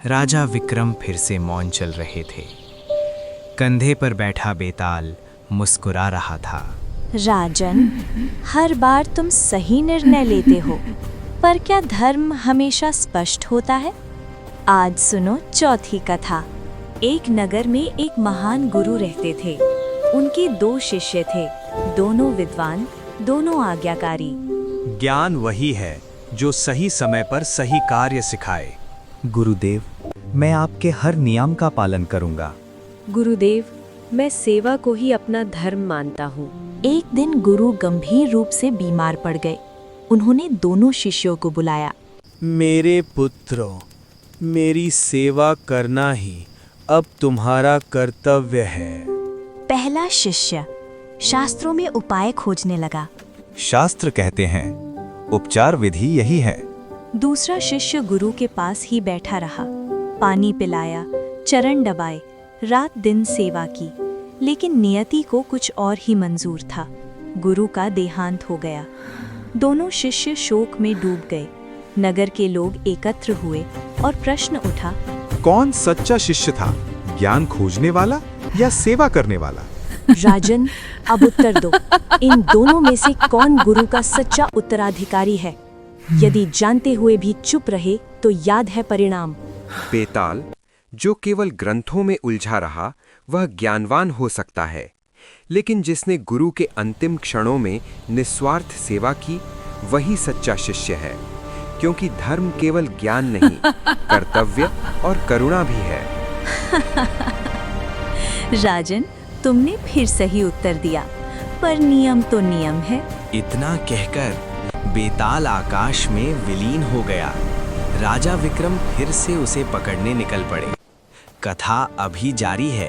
राजा विक्रम फिर से मौन चल रहे थे। कंधे पर बैठा बेताल मुस्कुरा रहा था। राजन, हर बार तुम सही निर्णय लेते हो, पर क्या धर्म हमेशा स्पष्ट होता है? आज सुनो चौथी कथा। एक नगर में एक महान गुरु रहते थे। उनके 2 शिष्य थे, दोनों विद्वान, दोनों आज्ञाकारी। ज्ञान वही है जो सही समय पर सही कार्य सिखाए। गुरुदेव, मैं आपके हर नियम का पालन करूंगा। गुरुदेव, मैं सेवा को ही अपना धर्म मानता हूँ। एक दिन गुरु गंभीर रूप से बीमार पड़ गए। उन्होंने दोनों शिष्यों को बुलाया। मेरे पुत्रों, मेरी सेवा करना ही अब तुम्हारा कर्तव्य है। पहला शिष्य शास्त्रों में उपाय खोजने लगा। शास्त्र कहते हैं उपचार विधि यही है। दूसरा शिष्य गुरु के पास ही बैठा रहा, पानी पिलाया, चरण दबाए, रात दिन सेवा की, लेकिन नियति को कुछ और ही मंजूर था। गुरु का देहांत हो गया। दोनों शिष्य शोक में डूब गए। नगर के लोग एकत्र हुए और प्रश्न उठा, कौन सच्चा शिष्य था, ज्ञान खोजने वाला या सेवा करने वाला? राजन, अब उत्तर दो। इन दोनों में से कौन गुरु का सच्चा उत्तराधिकारी है? यदि जानते हुए भी चुप रहे तो याद है परिणाम। बेताल, जो केवल ग्रंथों में उलझा रहा वह ज्ञानवान हो सकता है, लेकिन जिसने गुरु के अंतिम क्षणों में निस्वार्थ सेवा की वही सच्चा शिष्य है, क्योंकि धर्म केवल ज्ञान नहीं, कर्तव्य और करुणा भी है। राजन, तुमने फिर सही उत्तर दिया, पर नियम तो नियम है। इतना कहकर बेताल आकाश में विलीन हो गया। राजा विक्रम फिर से उसे पकड़ने निकल पड़े। कथा अभी जारी है।